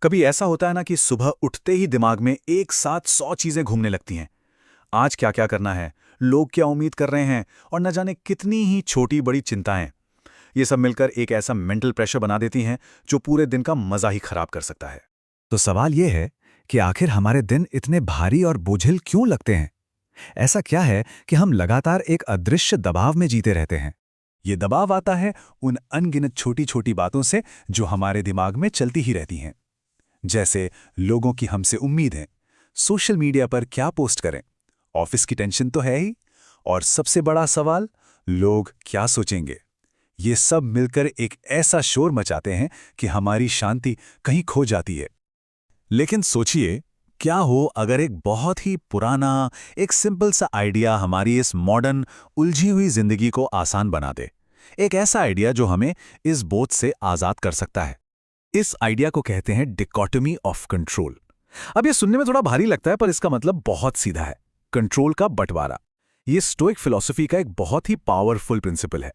कभी ऐसा होता है ना कि सुबह उठते ही दिमाग में एक साथ 100 चीजें घूमने लगती हैं। आज क्या क्या करना है, लोग क्या उम्मीद कर रहे हैं, और न जाने कितनी ही छोटी बड़ी चिंताएं। ये सब मिलकर एक ऐसा मेंटल प्रेशर बना देती हैं जो पूरे दिन का मजा ही खराब कर सकता है। तो सवाल ये है कि आखिर हमारे दिन इतने भारी और बोझिल क्यों लगते हैं? ऐसा क्या है कि हम लगातार एक अदृश्य दबाव में जीते रहते हैं? ये दबाव आता है उन अनगिनत छोटी छोटी बातों से जो हमारे दिमाग में चलती ही रहती हैं। जैसे लोगों की हमसे उम्मीदें, सोशल मीडिया पर क्या पोस्ट करें, ऑफिस की टेंशन तो है ही, और सबसे बड़ा सवाल, लोग क्या सोचेंगे। ये सब मिलकर एक ऐसा शोर मचाते हैं कि हमारी शांति कहीं खो जाती है। लेकिन सोचिए, क्या हो अगर एक बहुत ही पुराना, एक सिंपल सा आइडिया हमारी इस मॉडर्न, उलझी हुई जिंदगी को आसान बना दे। एक ऐसा आइडिया जो हमें इस बोझ से आजाद कर सकता है। इस आइडिया को कहते हैं डिकोटोमी ऑफ कंट्रोल। अब ये सुनने में थोड़ा भारी लगता है, पर इसका मतलब बहुत सीधा है। कंट्रोल का बंटवारा। ये स्टोइक फिलॉसफी का एक बहुत ही पावरफुल प्रिंसिपल है।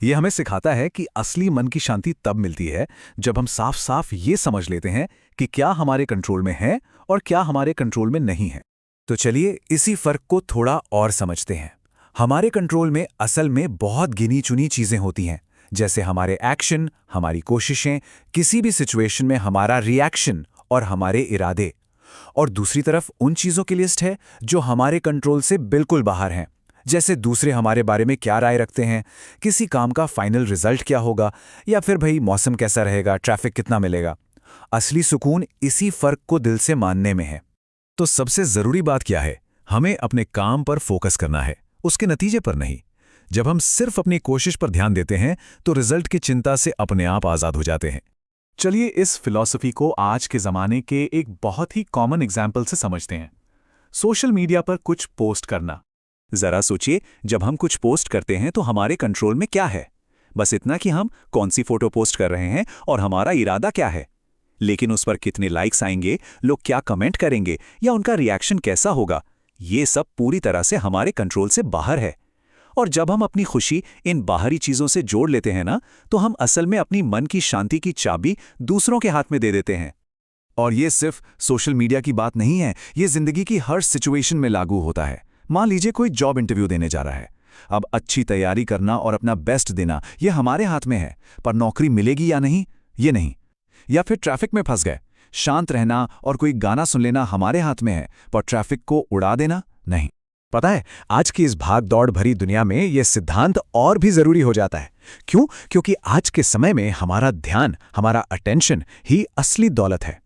ये हमें सिखाता है कि असली मन की शांति तब मिलती है जब हम साफ साफ ये समझ लेते हैं कि क्या हमारे कंट्रोल में है और क्या हमारे कंट्रोल में नहीं है। तो चलिए इसी फर्क को थोड़ा और समझते हैं। हमारे कंट्रोल में असल में बहुत गिनी चुनी चीजें होती हैं, जैसे हमारे एक्शन, हमारी कोशिशें, किसी भी सिचुएशन में हमारा रिएक्शन और हमारे इरादे। और दूसरी तरफ उन चीजों की लिस्ट है जो हमारे कंट्रोल से बिल्कुल बाहर हैं, जैसे दूसरे हमारे बारे में क्या राय रखते हैं, किसी काम का फाइनल रिजल्ट क्या होगा, या फिर भाई मौसम कैसा रहेगा, ट्रैफिक कितना मिलेगा। असली सुकून इसी फर्क को दिल से मानने में है। तो सबसे जरूरी बात क्या है? हमें अपने काम पर फोकस करना है, उसके नतीजे पर नहीं। जब हम सिर्फ अपनी कोशिश पर ध्यान देते हैं तो रिजल्ट की चिंता से अपने आप आजाद हो जाते हैं। चलिए इस फिलॉसफी को आज के जमाने के एक बहुत ही कॉमन एग्जाम्पल से समझते हैं। सोशल मीडिया पर कुछ पोस्ट करना। जरा सोचिए, जब हम कुछ पोस्ट करते हैं तो हमारे कंट्रोल में क्या है? बस इतना कि हम कौन सी फोटो पोस्ट कर रहे हैं और हमारा इरादा क्या है। लेकिन उस पर कितने लाइक्स आएंगे, लोग क्या कमेंट करेंगे, या उनका रिएक्शन कैसा होगा, ये सब पूरी तरह से हमारे कंट्रोल से बाहर है। और जब हम अपनी खुशी इन बाहरी चीजों से जोड़ लेते हैं ना, तो हम असल में अपनी मन की शांति की चाबी दूसरों के हाथ में दे देते हैं। और ये सिर्फ सोशल मीडिया की बात नहीं है, ये जिंदगी की हर सिचुएशन में लागू होता है। मान लीजिए कोई जॉब इंटरव्यू देने जा रहा है। अब अच्छी तैयारी करना और अपना बेस्ट देना ये हमारे हाथ में है, पर नौकरी मिलेगी या नहीं, ये नहीं। या फिर ट्रैफिक में फंस गए, शांत रहना और कोई गाना सुन लेना हमारे हाथ में है, पर ट्रैफिक को उड़ा देना नहीं। पता है, आज की इस भाग दौड़ भरी दुनिया में यह सिद्धांत और भी जरूरी हो जाता है। क्यों? क्योंकि आज के समय में हमारा ध्यान, हमारा अटेंशन ही असली दौलत है।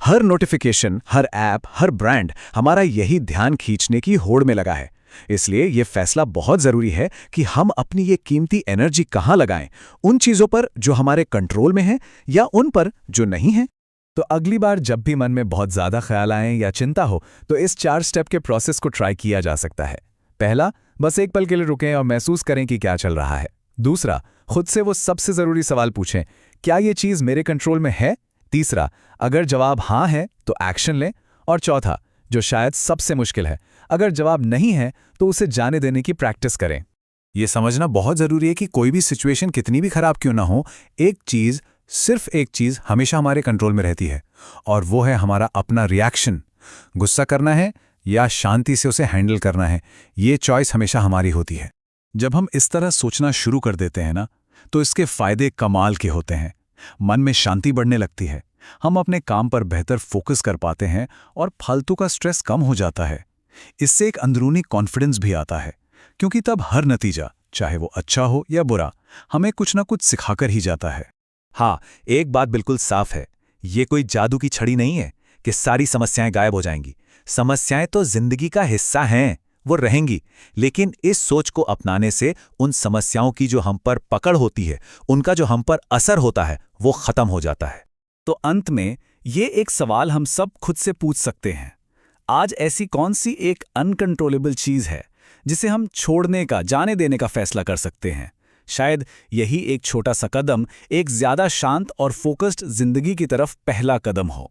हर नोटिफिकेशन, हर ऐप, हर ब्रांड हमारा यही ध्यान खींचने की होड़ में लगा है। इसलिए यह फैसला बहुत जरूरी है कि हम अपनी ये कीमती एनर्जी कहाँ लगाएं, उन चीजों पर जो हमारे कंट्रोल में हैं या उन पर जो नहीं हैं। तो अगली बार जब भी मन में बहुत ज़्यादा ख्याल आएं या चिंता हो, तो इस 4 स्टेप के प्रोसेस को ट्राई किया जा सकता है। पहला, बस एक पल के लिए रुकें और महसूस करें कि क्या चल रहा है। दूसरा, खुद से वो सबसे ज़रूरी सवाल पूछें, क्या ये चीज़ मेरे कंट्रोल में है? तीसरा, अगर जवाब हाँ है तो एक्शन लें। और चौथा, जो शायद सबसे मुश्किल है, अगर जवाब नहीं है तो उसे जाने देने की प्रैक्टिस करें। ये समझना बहुत ज़रूरी है कि कोई भी सिचुएशन कितनी भी खराब क्यों ना हो, सिर्फ एक चीज हमेशा हमारे कंट्रोल में रहती है, और वो है हमारा अपना रिएक्शन। गुस्सा करना है या शांति से उसे हैंडल करना है, ये चॉइस हमेशा हमारी होती है। जब हम इस तरह सोचना शुरू कर देते हैं ना, तो इसके फायदे कमाल के होते हैं। मन में शांति बढ़ने लगती है, हम अपने काम पर बेहतर फोकस कर पाते हैं और फालतू का स्ट्रेस कम हो जाता है। इससे एक अंदरूनी कॉन्फिडेंस भी आता है, क्योंकि तब हर नतीजा, चाहे वो अच्छा हो या बुरा, हमें कुछ ना कुछ सिखाकर ही जाता है। हाँ, एक बात बिल्कुल साफ है, ये कोई जादू की छड़ी नहीं है कि सारी समस्याएं गायब हो जाएंगी। समस्याएं तो जिंदगी का हिस्सा हैं, वो रहेंगी। लेकिन इस सोच को अपनाने से उन समस्याओं की जो हम पर पकड़ होती है, उनका जो हम पर असर होता है, वो खत्म हो जाता है। तो अंत में ये एक सवाल हम सब खुद से पूछ सकते हैं, आज ऐसी कौन सी एक अनकंट्रोलेबल चीज है जिसे हम छोड़ने का, जाने देने का फैसला कर सकते हैं? शायद यही एक छोटा सा कदम एक ज्यादा शांत और फोकस्ड जिंदगी की तरफ पहला कदम हो।